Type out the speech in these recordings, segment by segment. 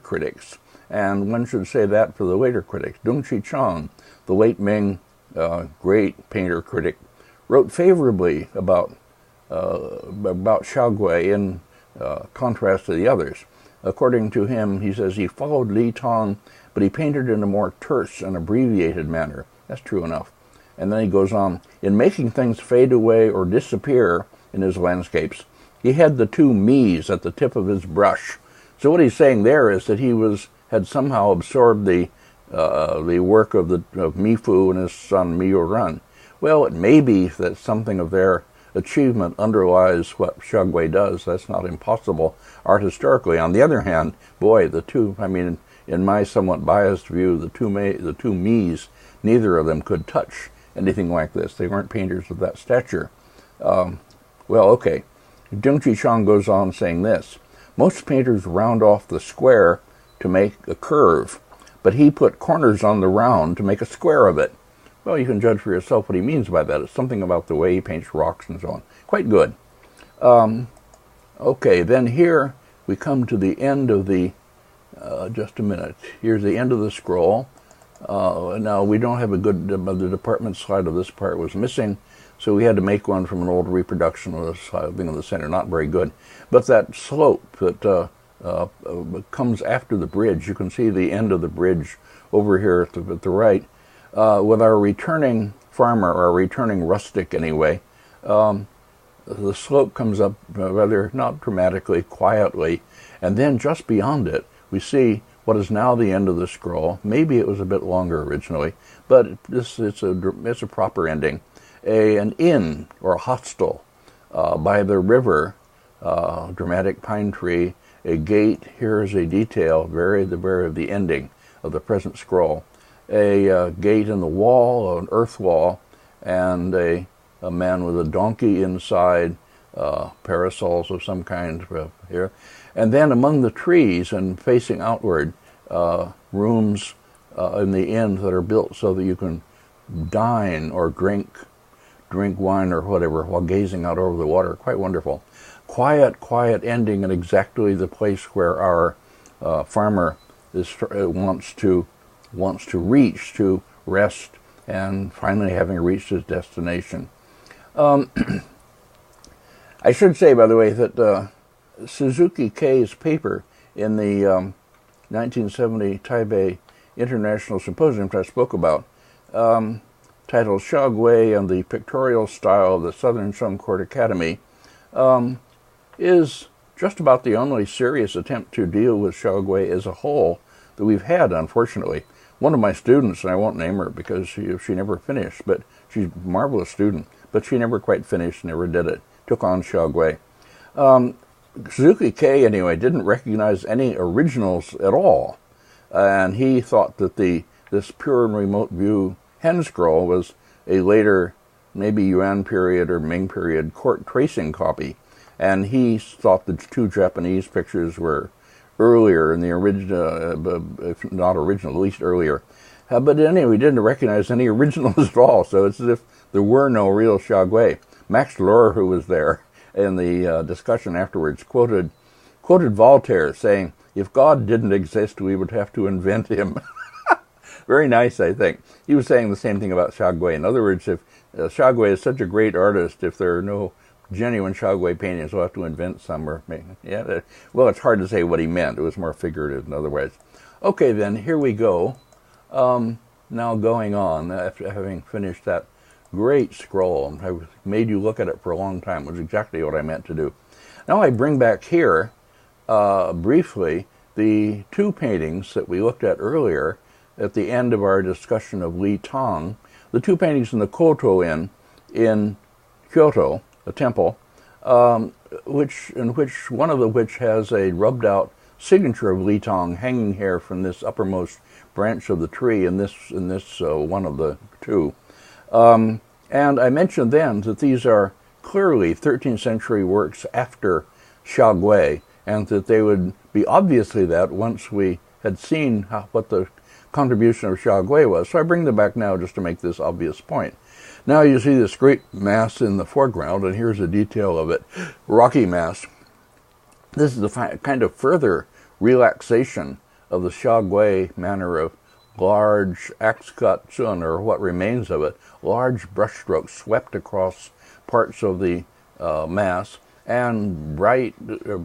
critics, and one should say that for the later critics. Dung Chi-Chang, the late Ming great painter critic, wrote favorably about Xiaogui in contrast to the others. According to him, he says he followed Li Tong, but he painted in a more terse and abbreviated manner. That's true enough. And then he goes on, in making things fade away or disappear in his landscapes, he had the two me's at the tip of his brush. So what he's saying there is that he had somehow absorbed the work of Mi Fu and his son Miu Ren. Well, it may be that something of their achievement underlies what Xiaogui does. That's not impossible art historically. On the other hand, boy, the two, I mean, in my somewhat biased view, the two me's, neither of them could touch anything like this. They weren't painters of that stature. Well, okay. Dung Chi-Chang goes on saying this. Most painters round off the square to make a curve, but he put corners on the round to make a square of it. Well, you can judge for yourself what he means by that. It's something about the way he paints rocks and so on. Quite good. Okay, then here we come to the end of the, just a minute. Here's the end of the scroll. Now, we don't have a good, the department slide of this part was missing, so we had to make one from an old reproduction of the slide being in the center. Not very good. But that slope that comes after the bridge, you can see the end of the bridge over here at the right. With our returning farmer, or returning rustic anyway, the slope comes up rather not dramatically, quietly, and then just beyond it, we see what is now the end of the scroll. Maybe it was a bit longer originally, but it's a proper ending. An inn or a hostel by the river, dramatic pine tree, a gate. Here is a detail, the ending of the present scroll. A gate in the wall, an earth wall, and a man with a donkey inside, parasols of some kind here. And then among the trees and facing outward, rooms in the inn that are built so that you can dine or drink wine or whatever while gazing out over the water. Quite wonderful. Quiet ending at exactly the place where our farmer wants to reach to rest, and finally having reached his destination. I should say, by the way, that Suzuki Kei's paper in the 1970 Taipei International Symposium, which I spoke about, titled Xiaogui and the Pictorial Style of the Southern Sum Court Academy, is just about the only serious attempt to deal with Xiaogui as a whole that we've had, unfortunately. One of my students, and I won't name her because she never finished, but she's a marvelous student, but she never quite finished, never did it, took on Xiaogui. Suzuki Kei, anyway, didn't recognize any originals at all, and he thought that this pure and remote view hen scroll was a later, maybe Yuan period or Ming period court tracing copy, and he thought the two Japanese pictures were earlier in the original, if not original, at least earlier. But anyway, we didn't recognize any originals at all, so it's as if there were no real Xiaogui. Max Lohr, who was there in the discussion afterwards, quoted Voltaire saying, "If God didn't exist, we would have to invent him." Very nice, I think. He was saying the same thing about Xiaogui. In other words, if Xiaogui is such a great artist, if there are no genuine Xiaogui paintings, we'll have to invent some. Or yeah, well, it's hard to say what he meant. It was more figurative in other ways. Okay, then, here we go. Now going on, after having finished that great scroll, I made you look at it for a long time. It was exactly what I meant to do. Now I bring back here, briefly, the two paintings that we looked at earlier at the end of our discussion of Li Tong, the two paintings in the Koto Inn in Kyoto, a temple, which one of which has a rubbed out signature of Li Tong hanging here from this uppermost branch of the tree in this one of the two. And I mentioned then that these are clearly 13th century works after Xiaogui, and that they would be obviously that once we had seen what the contribution of Xiaogui was. So I bring them back now just to make this obvious point. Now you see this great mass in the foreground, and here's a detail of it. Rocky mass. This is the kind of further relaxation of the Shaogui manner of large axe-cut-sun, or what remains of it, large brushstrokes swept across parts of the mass, and bright,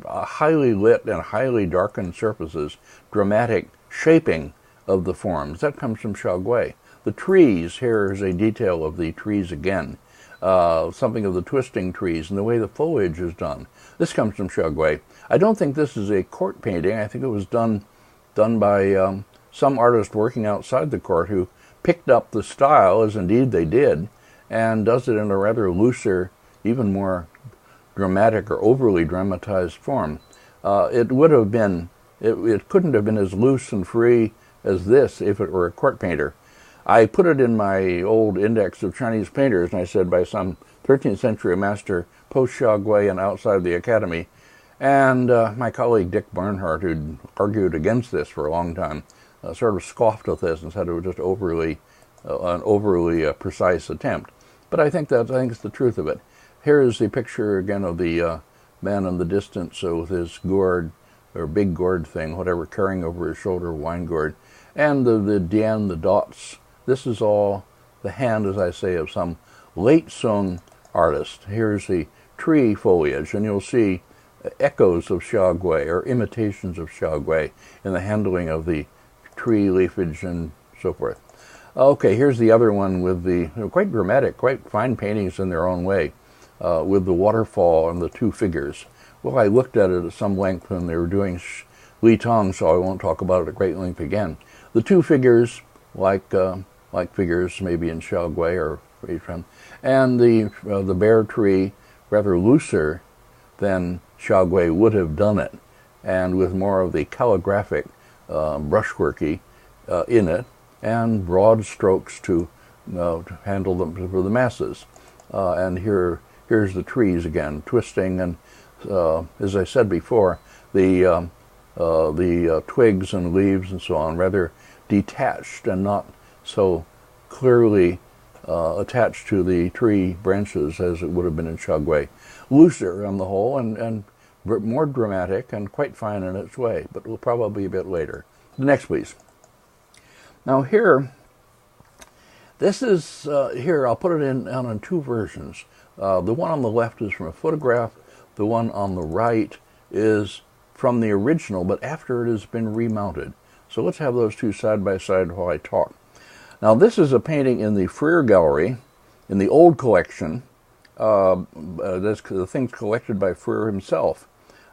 highly lit and highly darkened surfaces, dramatic shaping of the forms. That comes from Shaogui. The trees, here is a detail of the trees again, something of the twisting trees and the way the foliage is done. This comes from Shaogui. I don't think this is a court painting. I think it was done by some artist working outside the court who picked up the style, as indeed they did, and does it in a rather looser, even more dramatic or overly dramatized form. It would have been, it couldn't have been as loose and free as this if it were a court painter. I put it in my old index of Chinese painters, and I said by some 13th century master post-Shaogui and outside the academy. And my colleague Dick Barnhart, who'd argued against this for a long time, sort of scoffed at this and said it was just an overly precise attempt. But I think it's the truth of it. Here is the picture again of the man in the distance with his gourd, or big gourd thing, whatever, carrying over his shoulder, wine gourd, and the dian, the dots. This is all the hand, as I say, of some late Sung artist. Here's the tree foliage, and you'll see echoes of Shaogui, or imitations of Shaogui, in the handling of the tree leafage and so forth. Okay, here's the other one with the quite dramatic, quite fine paintings in their own way, with the waterfall and the two figures. Well, I looked at it at some length when they were doing Li Tong, so I won't talk about it at great length again. The two figures, like figures maybe in Shaogui or Feishan, and the bare tree, rather looser than Shaogui would have done it, and with more of the calligraphic brushworky in it, and broad strokes to handle them for the masses. And here's the trees again, twisting, and as I said before, the twigs and leaves and so on, rather detached and not so clearly attached to the tree branches as it would have been in Shaogui. Looser on the whole, and more dramatic and quite fine in its way, but will probably be a bit later. Next, please. Now here, this is, here I'll put it in two versions. The one on the left is from a photograph. The one on the right is from the original, but after it has been remounted. So let's have those two side by side while I talk. Now this is a painting in the Freer Gallery, in the old collection. That's the things collected by Freer himself.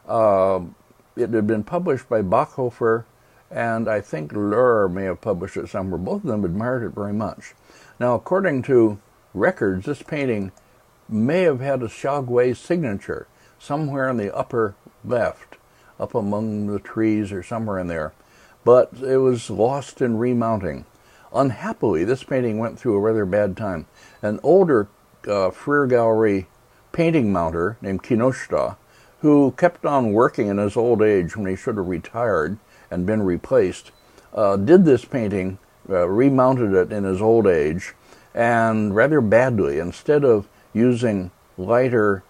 It had been published by Bachhofer, and I think Löhr may have published it somewhere. Both of them admired it very much. Now, according to records, this painting may have had a Shaogui signature somewhere in the upper left, up among the trees or somewhere in there, but it was lost in remounting. Unhappily, this painting went through a rather bad time. An older Freer Gallery painting mounter named Kinoshita, who kept on working in his old age when he should have retired and been replaced, did this painting, remounted it in his old age, and rather badly. Instead of using lighter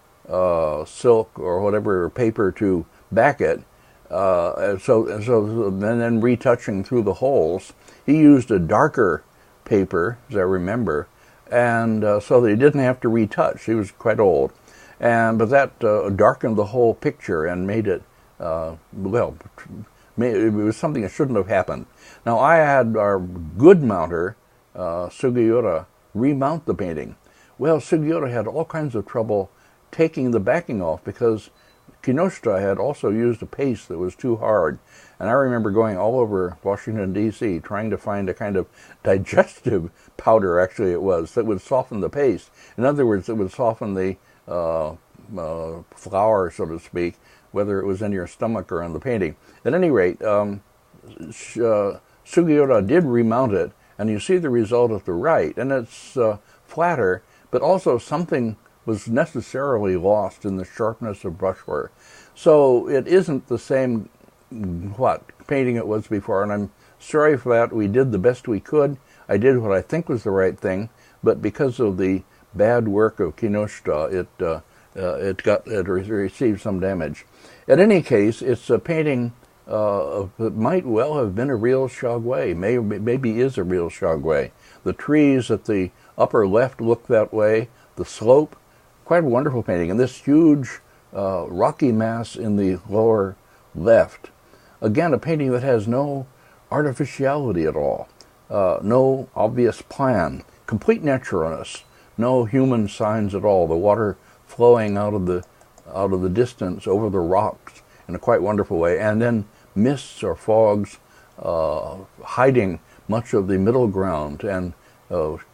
silk or whatever paper to back it, and then retouching through the holes, he used a darker paper, as I remember, and so that he didn't have to retouch. He was quite old, but that darkened the whole picture and made it it was something that shouldn't have happened. Now, I had our good mounter, Sugiura, remount the painting. Well, Sugiura had all kinds of trouble taking the backing off because Kinoshita had also used a paste that was too hard. And I remember going all over Washington, D.C., trying to find a kind of digestive powder, actually it was, that would soften the paste. In other words, it would soften the flour, so to speak, whether it was in your stomach or on the painting. At any rate, Sugiura did remount it, and you see the result at the right, and it's flatter, but also something was necessarily lost in the sharpness of brushwork. So it isn't the same painting it was before, and I'm sorry for that. We did the best we could. I did what I think was the right thing, but because of the bad work of Kinoshita, it received some damage. In any case, it's a painting that might well have been a real Shaugway, maybe is a real Shaugway. The trees at the upper left look that way, the slope, quite a wonderful painting, and this huge rocky mass in the lower left. Again, a painting that has no artificiality at all, no obvious plan, complete naturalness, no human signs at all. The water flowing out of the distance over the rocks in a quite wonderful way, and then mists or fogs hiding much of the middle ground and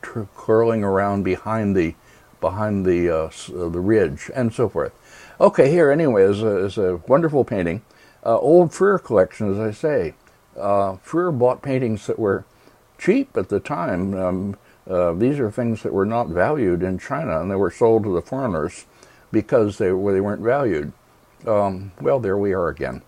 curling around behind the ridge and so forth. Okay, here anyway is a wonderful painting. Old Freer collection, as I say. Freer bought paintings that were cheap at the time. These are things that were not valued in China, and they were sold to the foreigners because they weren't valued. Well, there we are again.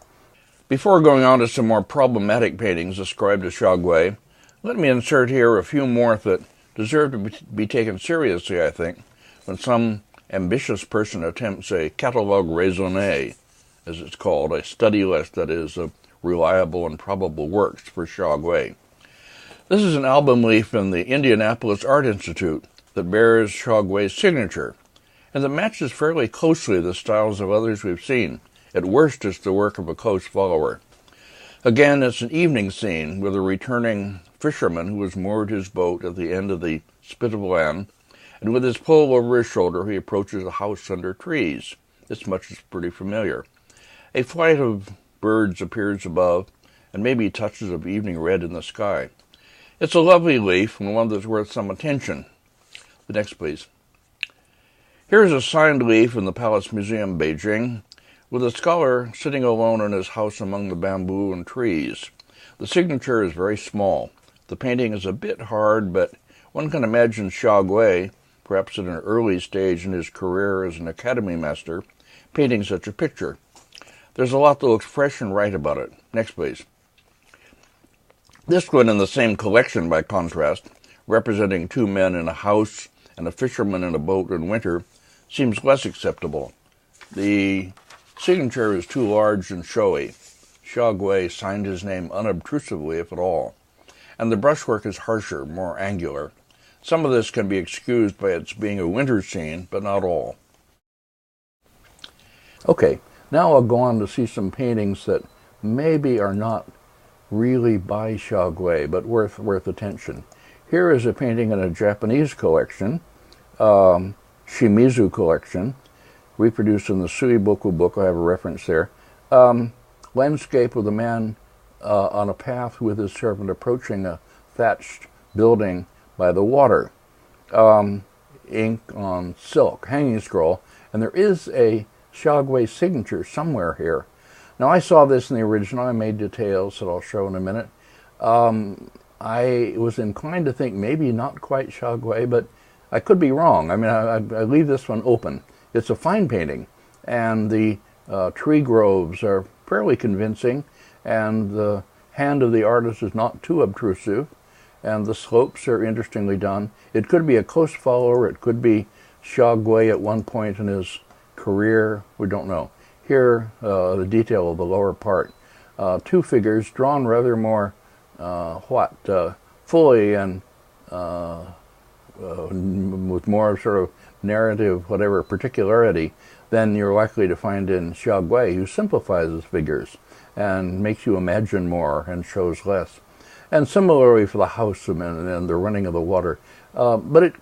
Before going on to some more problematic paintings ascribed to Shaugway, let me insert here a few more that deserve to be taken seriously, I think, when some ambitious person attempts a catalogue raisonné, as it's called, a study list that is of reliable and probable works for Shaugway. This is an album leaf in the Indianapolis Art Institute that bears Shaugway's signature, and that matches fairly closely the styles of others we've seen. At worst, it's the work of a close follower. Again, it's an evening scene with a returning fisherman who has moored his boat at the end of the spit of land, and with his pole over his shoulder, he approaches a house under trees. This much is pretty familiar. A flight of birds appears above, and maybe touches of evening red in the sky. It's a lovely leaf, and one that's worth some attention. The next, please. Here's a signed leaf in the Palace Museum, Beijing, with a scholar sitting alone in his house among the bamboo and trees. The signature is very small. The painting is a bit hard, but one can imagine Shaugway, perhaps at an early stage in his career as an academy master, painting such a picture. There's a lot that looks fresh and right about it. Next, please. This one in the same collection, by contrast, representing two men in a house and a fisherman in a boat in winter, seems less acceptable. The signature is too large and showy. Shaugway signed his name unobtrusively, if at all. And the brushwork is harsher, more angular. Some of this can be excused by its being a winter scene, but not all. Okay, now I'll go on to see some paintings that maybe are not really by Shaugway, but worth attention. Here is a painting in a Japanese collection, Shimizu collection, reproduced in the Suiboku book. I have a reference there. Landscape with a man on a path with his servant approaching a thatched building by the water. Ink on silk, hanging scroll, and there is a Shaugway signature somewhere here. Now, I saw this in the original. I made details that I'll show in a minute. I was inclined to think maybe not quite Shaugway, but I could be wrong. I mean, I leave this one open. It's a fine painting, and the tree groves are fairly convincing, and the hand of the artist is not too obtrusive, and the slopes are interestingly done. It could be a close follower. It could be Shaugway at one point in his career. We don't know. Here, the detail of the lower part. Two figures drawn rather more, fully and with more sort of narrative, whatever, particularity than you're likely to find in Shaugway, who simplifies his figures and makes you imagine more and shows less. And similarly for the house and the running of the water. But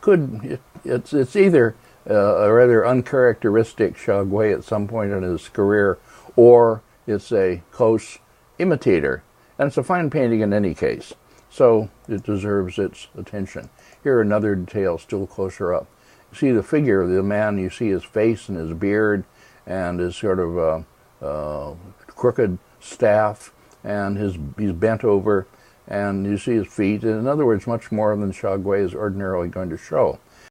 it's either a rather uncharacteristic Shaugway at some point in his career, or it's a close imitator. And it's a fine painting in any case, so it deserves its attention. Here another detail still closer up. You see the figure of the man, you see his face and his beard and his sort of crooked staff, and he's bent over, and you see his feet. In other words, much more than Shaugway is ordinarily going to show.